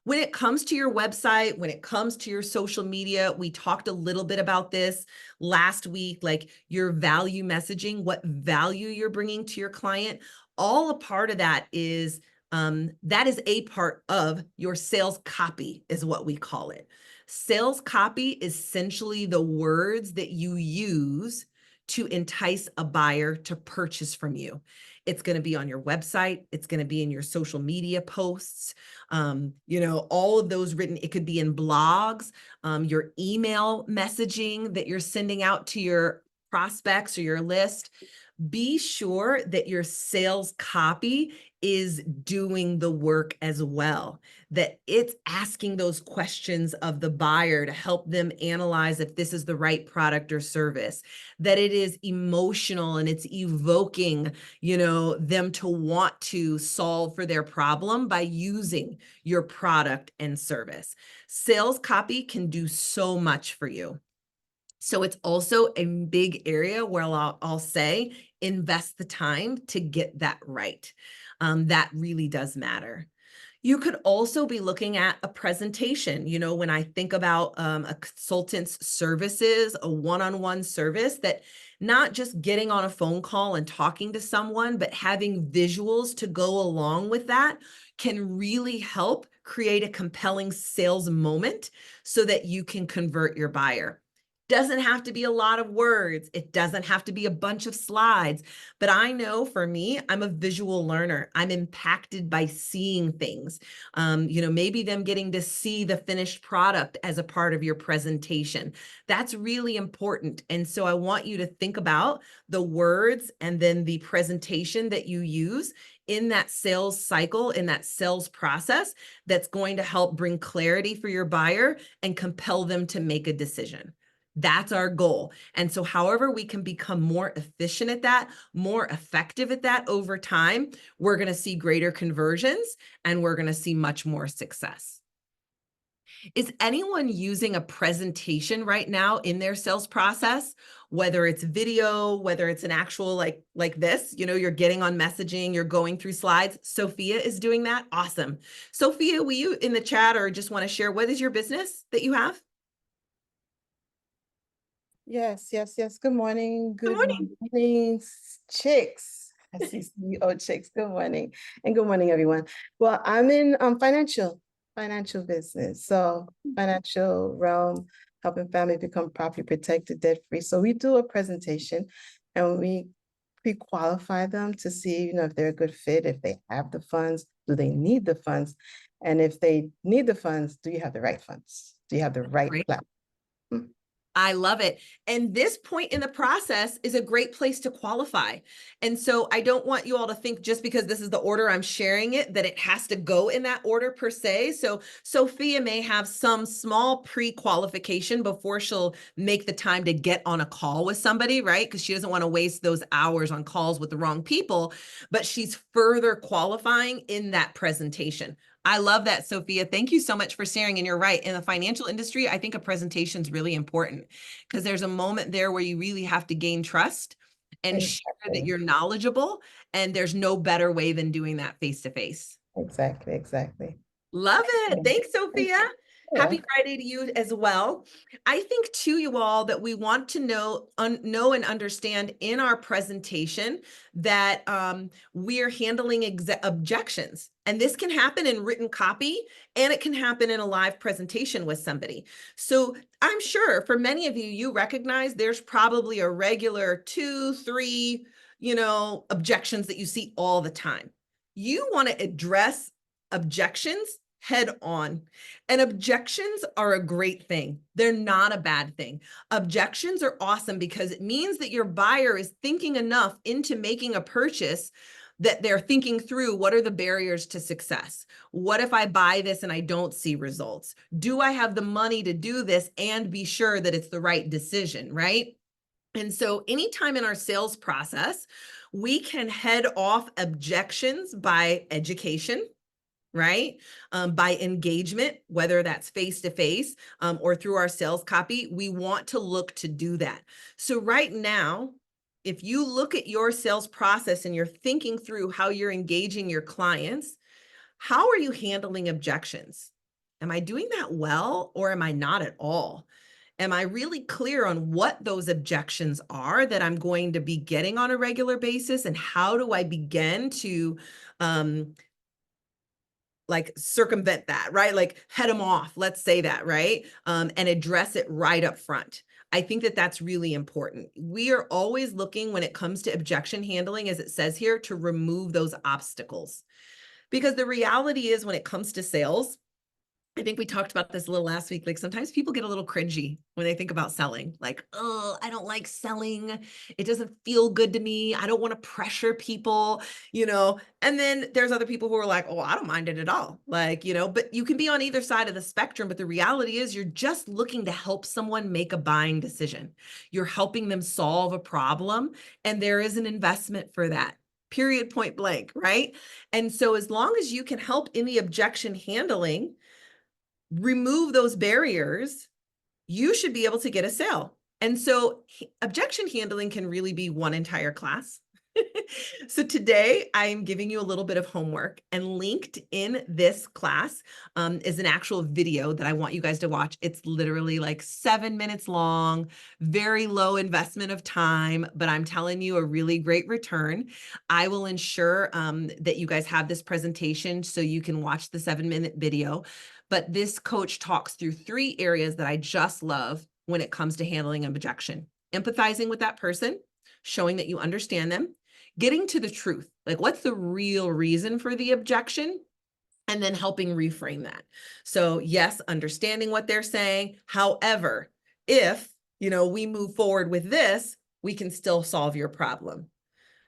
When it comes to your website, when it comes to your social media, we talked a little bit about this last week, like your value messaging, what value you're bringing to your client. All a part of that is a part of your sales copy, is what we call it. Sales copy is essentially the words that you use to entice a buyer to purchase from you. It's going to be on your website. It's going to be in your social media posts. All of those written. It could be in blogs, your email messaging that you're sending out to your prospects or your list. Be sure that your sales copy is doing the work as well, that it's asking those questions of the buyer to help them analyze if this is the right product or service, that it is emotional and it's evoking, them to want to solve for their problem by using your product and service. Sales copy can do so much for you. So it's also a big area where I'll say invest the time to get that right. That really does matter. You could also be looking at a presentation. You know, when I think about a consultant's services, a one-on-one service, that not just getting on a phone call and talking to someone, but having visuals to go along with that can really help create a compelling sales moment so that you can convert your buyer. Doesn't have to be a lot of words. It doesn't have to be a bunch of slides. But I know for me, I'm a visual learner. I'm impacted by seeing things. You know, maybe them getting to see the finished product as a part of your presentation. That's really important. And so I want you to think about the words and then the presentation that you use in that sales cycle, in that sales process, that's going to help bring clarity for your buyer and compel them to make a decision. That's our goal. And so however we can become more efficient at that, more effective at that over time, we're going to see greater conversions and we're going to see much more success. Is anyone using a presentation right now in their sales process? Whether it's video, whether it's an actual like this, you know, you're getting on messaging, you're going through slides. Sophia is doing that. Awesome. Sophia, will you in the chat or just want to share what is your business that you have? Yes, yes, yes. Good morning. Good Good morning. morning, chicks. I see CEO chicks. Good morning. And good morning, everyone. Well, I'm in financial business. So financial realm, helping families become properly protected, debt-free. So we do a presentation and we pre-qualify them to see, if they're a good fit, if they have the funds, do they need the funds? And if they need the funds, do you have the right funds? Do you have the right Great. platform? I love it. And this point in the process is a great place to qualify. And so I don't want you all to think just because this is the order I'm sharing it, that it has to go in that order per se. So Sophia may have some small pre-qualification before she'll make the time to get on a call with somebody, right? Because she doesn't want to waste those hours on calls with the wrong people, but she's further qualifying in that presentation. I love that, Sophia. Thank you so much for sharing. And you're right. In the financial industry, I think a presentation is really important because there's a moment there where you really have to gain trust and share that Exactly. you're knowledgeable. And there's no better way than doing that face to face. Exactly. Love it. Thanks, Sophia. Happy Yeah. Friday to you as well. I think too, you all, that we want to know and understand in our presentation that we are handling objections. And this can happen in written copy and it can happen in a live presentation with somebody. So I'm sure for many of you, you recognize there's probably a regular 2, 3, objections that you see all the time. You want to address objections head on. And objections are a great thing. They're not a bad thing. Objections are awesome because it means that your buyer is thinking enough into making a purchase that they're thinking through, what are the barriers to success? What if I buy this and I don't see results? Do I have the money to do this and be sure that it's the right decision, right? And so anytime in our sales process, we can head off objections by education, right? By engagement, whether that's face-to-face or through our sales copy, we want to look to do that. So right now, if you look at your sales process and you're thinking through how you're engaging your clients, how are you handling objections? Am I doing that well or am I not at all? Am I really clear on what those objections are that I'm going to be getting on a regular basis? And how do I begin to like circumvent that, right? Like head them off, let's say that, right? And address it right up front. I think that that's really important. We are always looking when it comes to objection handling, as it says here, to remove those obstacles. Because the reality is when it comes to sales, I think we talked about this a little last week. Like sometimes people get a little cringy when they think about selling. Like, oh, I don't like selling. It doesn't feel good to me. I don't want to pressure people, And then there's other people who are like, oh, I don't mind it at all. Like, but you can be on either side of the spectrum. But the reality is you're just looking to help someone make a buying decision. You're helping them solve a problem. And there is an investment for that. Period, point blank, right? And so as long as you can help in the objection handling, remove those barriers, you should be able to get a sale. And so objection handling can really be one entire class. So today I'm giving you a little bit of homework, and linked in this class is an actual video that I want you guys to watch. It's literally like 7 minutes long, very low investment of time, but I'm telling you a really great return. I will ensure that you guys have this presentation so you can watch the 7-minute video. But this coach talks through 3 areas that I just love when it comes to handling an objection: empathizing with that person, showing that you understand them, getting to the truth, like what's the real reason for the objection, and then helping reframe that. So yes, understanding what they're saying. However, if, we move forward with this, we can still solve your problem.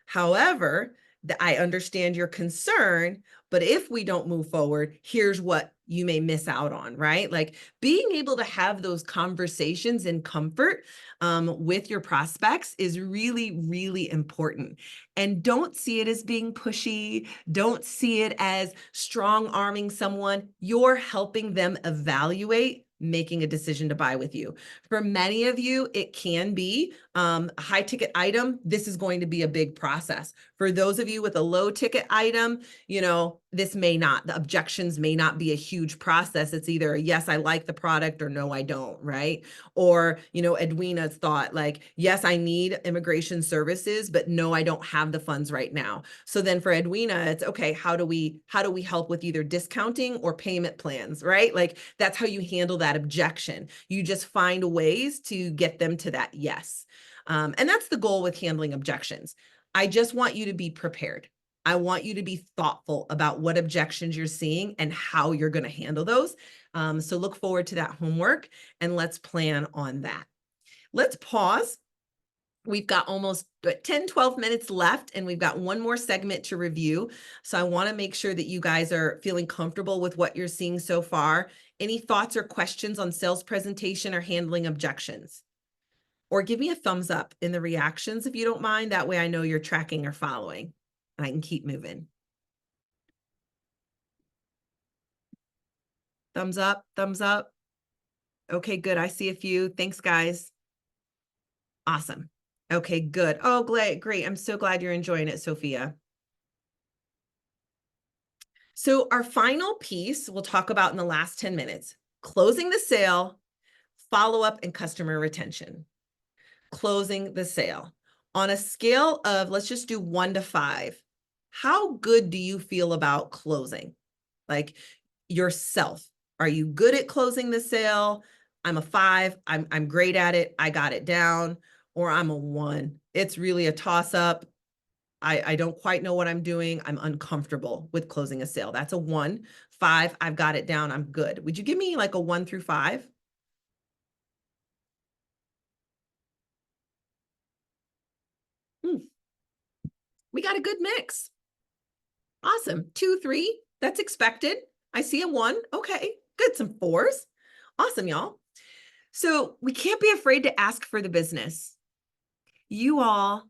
However, I understand your concern, but if we don't move forward, here's what you may miss out on, right? Like being able to have those conversations in comfort with your prospects is really, really important. And don't see it as being pushy. Don't see it as strong arming someone. You're helping them evaluate making a decision to buy with you. For many of you, it can be a high ticket item. This is going to be a big process. For those of you with a low ticket item, this may not, the objections may not be a huge process. It's either a yes, I like the product, or no, I don't, right? Or, Edwina's thought like, yes, I need immigration services, but no, I don't have the funds right now. So then for Edwina, it's okay, how do we help with either discounting or payment plans, right? Like that's how you handle that objection. You just find ways to get them to that yes. And that's the goal with handling objections. I just want you to be prepared. I want you to be thoughtful about what objections you're seeing and how you're going to handle those. So look forward to that homework, and let's plan on that. Let's pause. We've got almost 10, 12 minutes left, and we've got one more segment to review. So I want to make sure that you guys are feeling comfortable with what you're seeing so far. Any thoughts or questions on sales presentation or handling objections? Or give me a thumbs up in the reactions if you don't mind. That way I know you're tracking or following, and I can keep moving. Thumbs up, thumbs up. Okay, good. I see a few. Thanks, guys. Awesome. Okay, good. Oh, great. I'm so glad you're enjoying it, Sophia. So our final piece we'll talk about in the last 10 minutes, closing the sale, follow-up, and customer retention. Closing the sale. On a scale of, let's just do 1 to 5, how good do you feel about closing? Like yourself. Are you good at closing the sale? I'm a 5. I'm great at it. I got it down. Or I'm a 1. It's really a toss-up. I don't quite know what I'm doing. I'm uncomfortable with closing a sale. That's a 1. 5, I've got it down. I'm good. Would you give me like a 1 through 5? We got a good mix. Awesome. 2, 3, that's expected. I see a 1. Okay, good. Some 4s. Awesome, y'all. So we can't be afraid to ask for the business. You all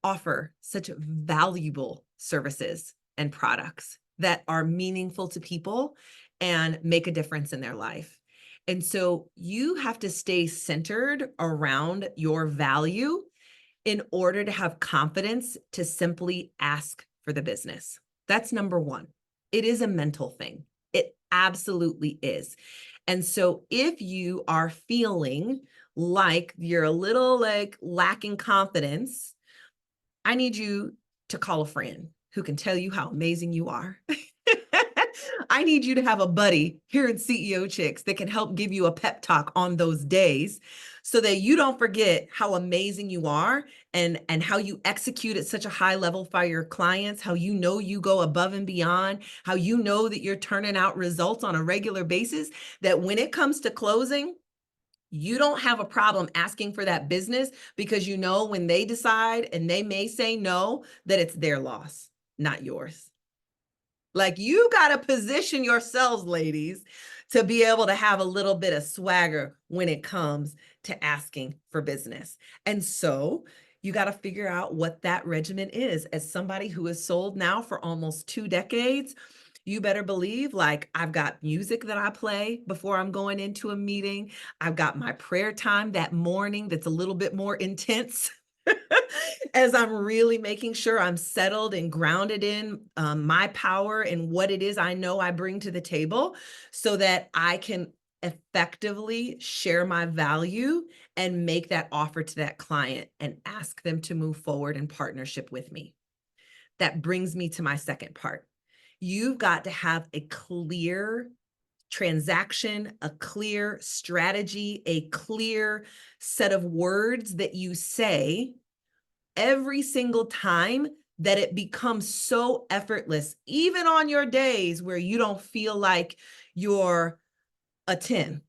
offer such valuable services and products that are meaningful to people and make a difference in their life. And so you have to stay centered around your value in order to have confidence to simply ask for the business. That's number 1. It is a mental thing. It absolutely is. And so if you are feeling like you're a little lacking confidence, I need you to call a friend who can tell you how amazing you are. I need you to have a buddy here in CEO Chicks that can help give you a pep talk on those days so that you don't forget how amazing you are and how you execute at such a high level for your clients, how you go above and beyond, how you know that you're turning out results on a regular basis, that when it comes to closing, you don't have a problem asking for that business because when they decide and they may say no, that it's their loss, not yours. Like you got to position yourselves, ladies, to be able to have a little bit of swagger when it comes to asking for business. And so you got to figure out what that regimen is. As somebody who has sold now for almost 2 decades, You better believe, like, I've got music that I play before I'm going into a meeting. I've got my prayer time that morning that's a little bit more intense as I'm really making sure I'm settled and grounded in my power and what it is I know I bring to the table so that I can effectively share my value and make that offer to that client and ask them to move forward in partnership with me. That brings me to my second part. You've got to have a clear transaction, a clear strategy, a clear set of words that you say every single time that it becomes so effortless, even on your days where you don't feel like you're a 10,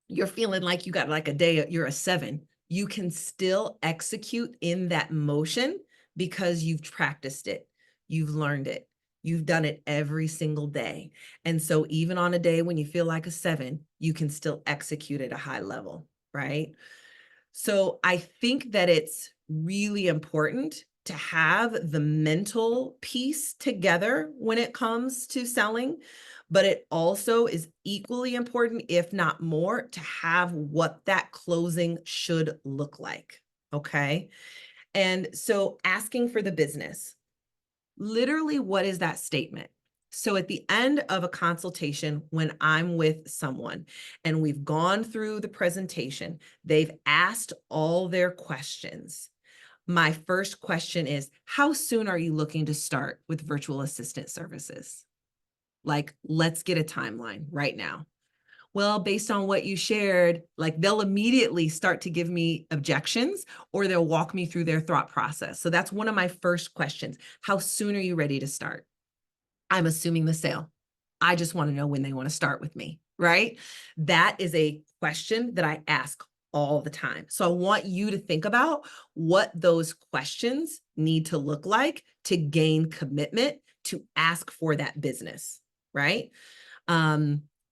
you're feeling like you got like a day, you're a 7, you can still execute in that motion because you've practiced it, you've learned it, you've done it every single day. And so even on a day when you feel like a 7, you can still execute at a high level, right? So I think that it's really important to have the mental piece together when it comes to selling, but it also is equally important, if not more, to have what that closing should look like. Okay. And so asking for the business, literally, what is that statement? So at the end of a consultation, when I'm with someone and we've gone through the presentation, they've asked all their questions. My first question is, how soon are you looking to start with virtual assistant services? Like, let's get a timeline right now. Well, based on what you shared, like, they'll immediately start to give me objections or they'll walk me through their thought process. So that's one of my first questions. How soon are you ready to start? I'm assuming the sale. I just want to know when they want to start with me, right? That is a question that I ask all the time. So I want you to think about what those questions need to look like to gain commitment to ask for that business, right?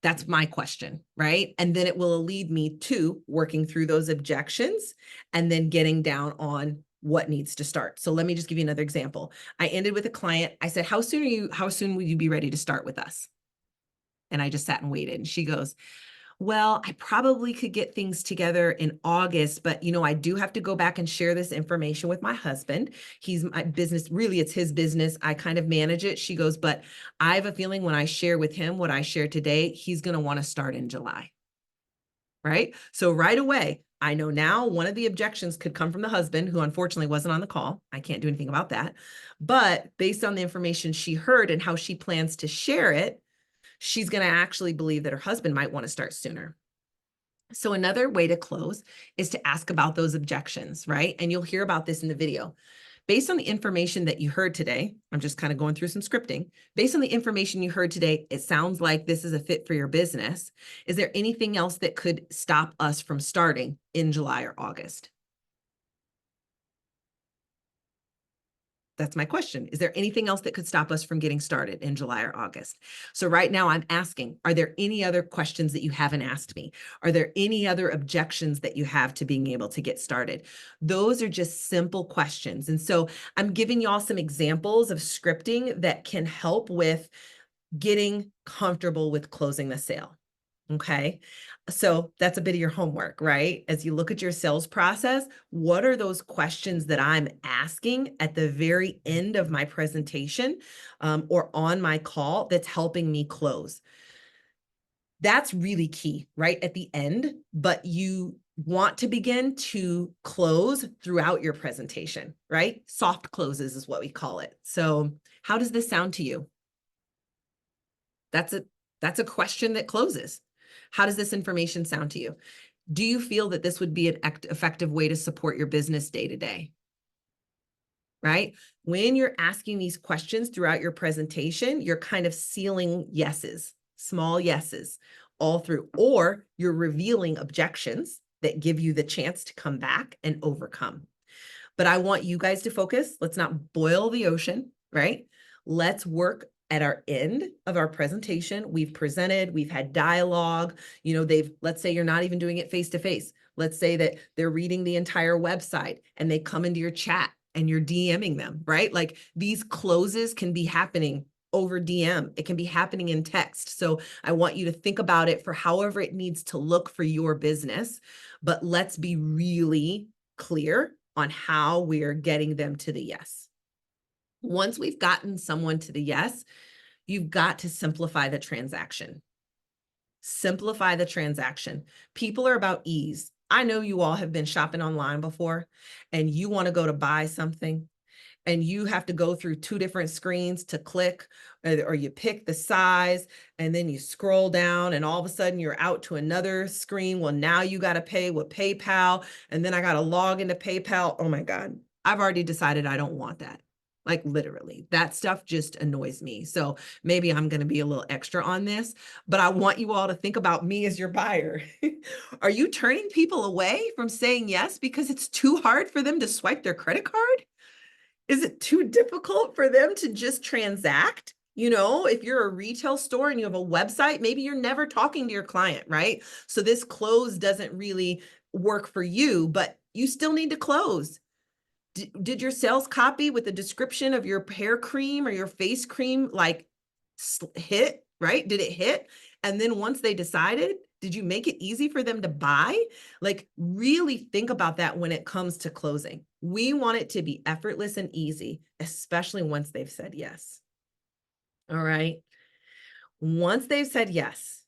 That's my question, right? And then it will lead me to working through those objections and then getting down on what needs to start. So let me just give you another example. I ended with a client. I said, how soon will you be ready to start with us? And I just sat and waited. And she goes, well, I probably could get things together in August, but I do have to go back and share this information with my husband. He's my business, really, it's his business. I kind of manage it. She goes, but I have a feeling when I share with him what I share today, he's going to want to start in July. Right? So right away, I know now one of the objections could come from the husband, who unfortunately wasn't on the call. I can't do anything about that. But based on the information she heard and how she plans to share it, she's going to actually believe that her husband might want to start sooner. So another way to close is to ask about those objections, right? And you'll hear about this in the video. Based on the information that you heard today, I'm just kind of going through some scripting. Based on the information you heard today, it sounds like this is a fit for your business. Is there anything else that could stop us from starting in July or August? That's my question. Is there anything else that could stop us from getting started in July or August? So right now I'm asking, are there any other questions that you haven't asked me? Are there any other objections that you have to being able to get started? Those are just simple questions. And so I'm giving y'all some examples of scripting that can help with getting comfortable with closing the sale. Okay. So that's a bit of your homework, right? As you look at your sales process, what are those questions that I'm asking at the very end of my presentation or on my call that's helping me close? That's really key, right? At the end, but you want to begin to close throughout your presentation, right? Soft closes is what we call it. So how does this sound to you? That's a question that closes. How does this information sound to you? Do you feel that this would be an effective way to support your business day to day? Right? When you're asking these questions throughout your presentation, you're kind of sealing yeses, small yeses all through, or you're revealing objections that give you the chance to come back and overcome. But I want you guys to focus. Let's not boil the ocean, right? Let's work at our end of our presentation. We've presented, we've had dialogue, let's say you're not even doing it face to face. Let's say that they're reading the entire website and they come into your chat and you're DMing them, right? Like, these closes can be happening over DM. It can be happening in text. So I want you to think about it for however it needs to look for your business, but let's be really clear on how we're getting them to the yes. Once we've gotten someone to the yes, you've got to simplify the transaction. Simplify the transaction. People are about ease. I know you all have been shopping online before and you want to go to buy something and you have to go through 2 different screens to click, or you pick the size and then you scroll down and all of a sudden you're out to another screen. Well, now you got to pay with PayPal and then I got to log into PayPal. Oh my God, I've already decided I don't want that. Like literally, that stuff just annoys me. So maybe I'm going to be a little extra on this, but I want you all to think about me as your buyer. Are you turning people away from saying yes because it's too hard for them to swipe their credit card? Is it too difficult for them to just transact? You know, if you're a retail store and you have a website, maybe you're never talking to your client, right? So this close doesn't really work for you, but you still need to close. Did your sales copy with the description of your hair cream or your face cream like hit, right? Did it hit? And then once they decided, did you make it easy for them to buy? Like really think about that when it comes to closing. We want it to be effortless and easy, especially once they've said yes. All right. Once they've said yes,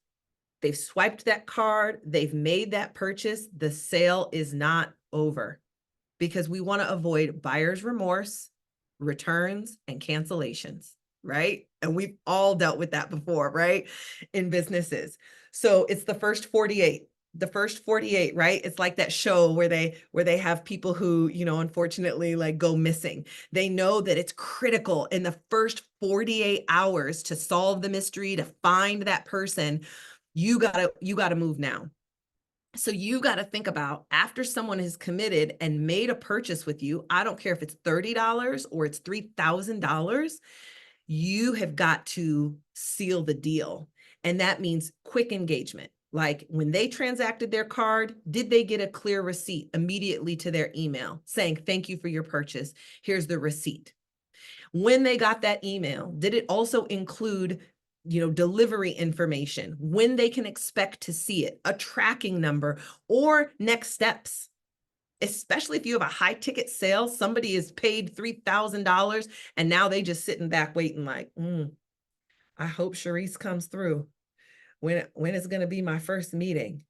they've swiped that card, they've made that purchase, the sale is not over, because we want to avoid buyer's remorse, returns, and cancellations, right? And we've all dealt with that before, right? In businesses. So it's the first 48. The first 48, right? It's like that show where they have people who, you know, unfortunately like go missing. They know that it's critical in the first 48 hours to solve the mystery, to find that person. You gotta move now. So you got to think about after someone has committed and made a purchase with you, I don't care if it's $30 or it's $3,000, you have got to seal the deal. And that means quick engagement. Like when they transacted their card, did they get a clear receipt immediately to their email saying, thank you for your purchase. Here's the receipt. When they got that email, did it also include, you know, delivery information, when they can expect to see it, a tracking number, or next steps? Especially if you have a high ticket sale, somebody is paid $3,000 and now they just sitting back waiting like, I hope Sharice comes through. When is going to be my first meeting?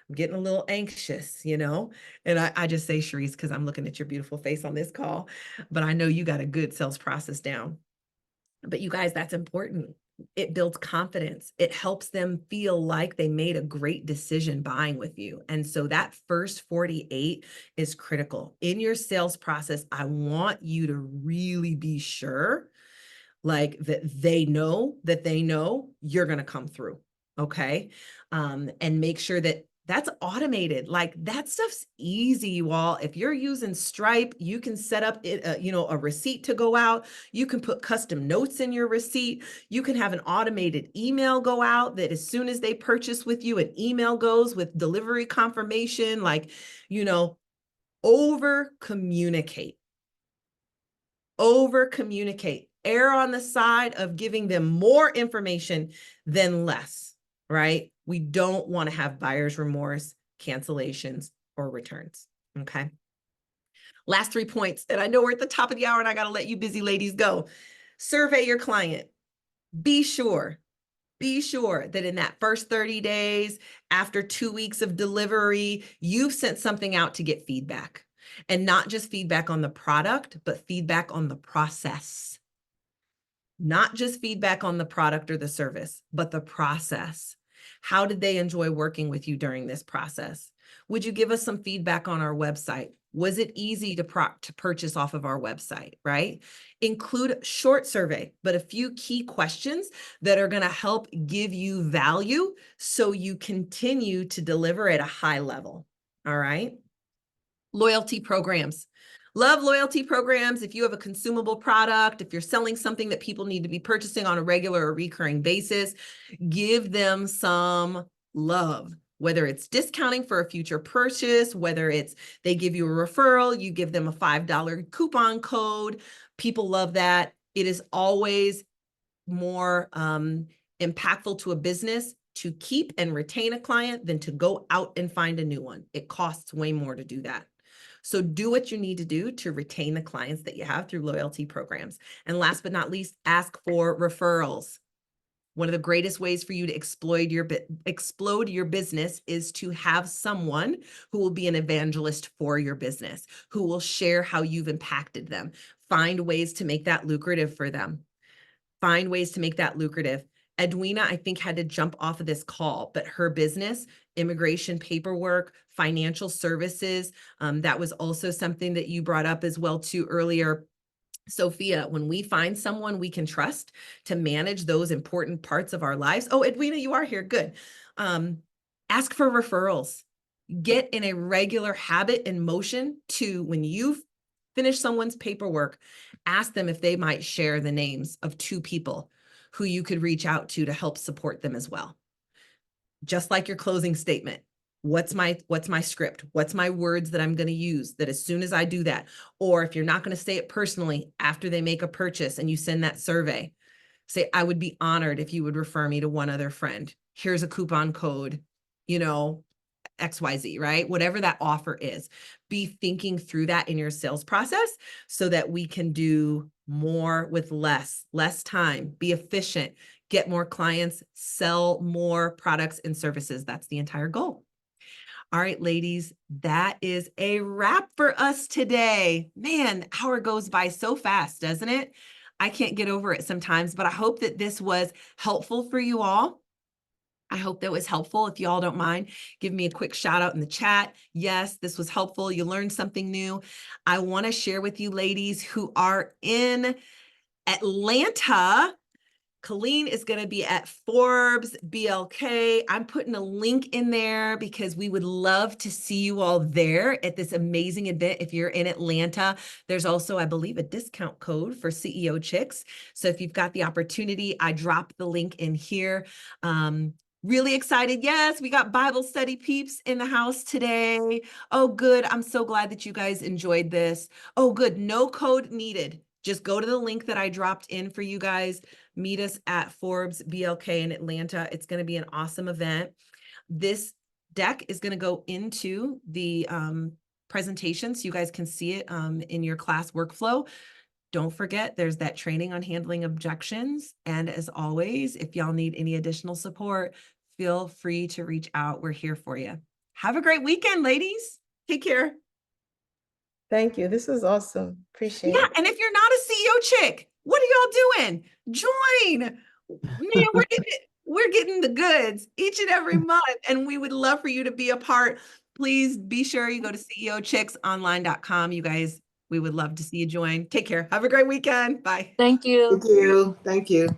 I'm getting a little anxious, you know? And I just say, Sharice, because I'm looking at your beautiful face on this call, but I know you got a good sales process down. But you guys, that's important. It builds confidence. It helps them feel like they made a great decision buying with you. And so that first 48 is critical. In your sales process, I want you to really be sure like that they know you're going to come through. Okay. And make sure that that's automated. Like that stuff's easy, you all. If you're using Stripe, you can set up it, you know, a receipt to go out. You can put custom notes in your receipt. You can have an automated email go out that as soon as they purchase with you, an email goes with delivery confirmation, like, you know, over communicate. Over communicate. Err on the side of giving them more information than less, right? We don't want to have buyer's remorse, cancellations, or returns, okay? Last 3 points, and I know we're at the top of the hour and I got to let you busy ladies go. Survey your client. Be sure that in that first 30 days, after 2 weeks of delivery, you've sent something out to get feedback. And not just feedback on the product, but feedback on the process. Not just feedback on the product or the service, but the process. How did they enjoy working with you during this process? Would you give us some feedback on our website? Was it easy to purchase off of our website, right? Include a short survey, but a few key questions that are going to help give you value so you continue to deliver at a high level, all right? Loyalty programs. Love loyalty programs. If you have a consumable product, if you're selling something that people need to be purchasing on a regular or recurring basis, give them some love. Whether it's discounting for a future purchase, whether it's they give you a referral, you give them a $5 coupon code. People love that. It is always more impactful to a business to keep and retain a client than to go out and find a new one. It costs way more to do that. So do what you need to do to retain the clients that you have through loyalty programs. And last but not least, ask for referrals. One of the greatest ways for you to explode your business is to have someone who will be an evangelist for your business, who will share how you've impacted them. Find ways to make that lucrative for them. Find ways to make that lucrative. Edwina, I think, had to jump off of this call, but her business, immigration paperwork, financial services, that was also something that you brought up as well too earlier. Sophia, when we find someone we can trust to manage those important parts of our lives. Oh, Edwina, you are here. Good. Ask for referrals. Get in a regular habit and motion to, when you finish someone's paperwork, ask them if they might share the names of 2 people who you could reach out to help support them as well. Just like your closing statement. What's my script? What's my words that I'm going to use that as soon as I do that, or if you're not going to say it personally after they make a purchase and you send that survey, say, I would be honored if you would refer me to one other friend. Here's a coupon code, XYZ, right? Whatever that offer is, be thinking through that in your sales process so that we can do more with less time, be efficient, get more clients, sell more products and services. That's the entire goal. All right, ladies, that is a wrap for us today. Man, the hour goes by so fast, doesn't it? I can't get over it sometimes, but I hope that this was helpful for you all. I hope that was helpful. If you all don't mind, give me a quick shout out in the chat. Yes, this was helpful. You learned something new. I want to share with you ladies who are in Atlanta. Colleen is going to be at Forbes BLK. I'm putting a link in there because we would love to see you all there at this amazing event. If you're in Atlanta, there's also, I believe, a discount code for CEO Chicks. So if you've got the opportunity, I dropped the link in here. Really excited. Yes, we got Bible study peeps in the house today. Oh, good. I'm so glad that you guys enjoyed this. Oh, good. No code needed. Just go to the link that I dropped in for you guys. Meet us at Forbes BLK in Atlanta. It's going to be an awesome event. This deck is going to go into the presentation so you guys can see it in your class workflow. Don't forget, there's that training on handling objections. And as always, if y'all need any additional support, feel free to reach out. We're here for you. Have a great weekend, ladies. Take care. Thank you. This is awesome. Appreciate Yeah, it. and if you're not a CEO chick, what are y'all doing? Join. Man, we're getting the goods each and every month, and we would love for you to be a part. Please be sure you go to ceochicksonline.com. You guys, we would love to see you join. Take care. Have a great weekend. Bye. Thank you. Thank you. Thank you.